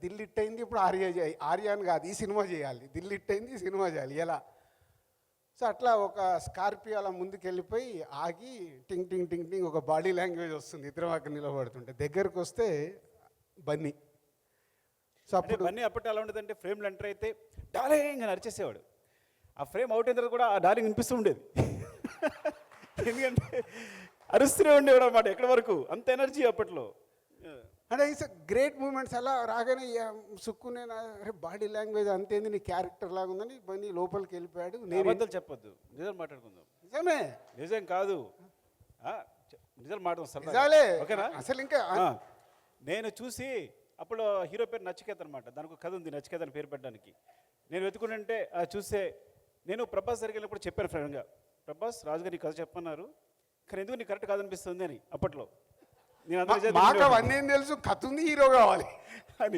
Dil hit అయింది, ఇప్పుడు ఆర్యాన్ కాదు ఈ సినిమా చేయాలి, దిల్ హిట్ అయింది ఈ సినిమా చేయాలి ఎలా. సో అట్లా ఒక స్కార్పియో అలా ముందుకు వెళ్ళిపోయి ఆగి టింగ్ టింగ్ టింగ్ టింగ్ ఒక బాడీ లాంగ్వేజ్ వస్తుంది ఇద్దరం అక్కడ నిలబడుతుంటే, దగ్గరకు వస్తే బన్నీ. సో అప్పుడు బన్నీ అప్పటి అలా ఉండేదంటే ఫ్రేమ్లు ఎంటర్ అయితే డార్లింగ్ అని అరిచేసేవాడు. ఆ ఫ్రేమ్ అవుట్ అయిన తర్వాత కూడా ఆ డార్లింగ్ వినిపిస్తూ ఉండేది. ఎందుకంటే అరుస్తూనే ఉండేవాడు అన్నమాట ఎక్కడి వరకు, అంత ఎనర్జీ అప్పట్లో. అంటే ఇట్స్ గ్రేట్ మూమెంట్స్. అలా రాగానే సుక్కునే బాడీ లాంగ్వేజ్ అంతేంది, నీ క్యారెక్టర్ లాగా ఉందని బన్నీ లోపలికి వెళ్ళిపోయాడు. అబద్ధాలు చెప్పొద్దు, నిజాలు మాట్లాడుకుందాం. నిజమే, నిజం కాదు, నిజాలు మాట్లాడుతాం నిజాలే. ఓకేనా? అసలు ఇంకా నేను చూసి అప్పుడు హీరో పేరు నచికేత్ అనమాట, దానికి ఒక కథ ఉంది నచికేత్ అని పేరు పెట్టడానికి. నేను వెతుకుంటే చూస్తే నేను ప్రభాస్ దగ్గరికి వెళ్ళినప్పుడు చెప్పాను ఫ్రెండ్గా, ప్రభాస్ రాజుగారి కథ చెప్పన్నారు కానీ ఎందుకు నీకు కరెక్ట్ కాదనిపిస్తుంది అని. అప్పట్లో నేను మాకు అవన్నీ తెలుసు, కథ ఉంది, హీరో కావాలి అని.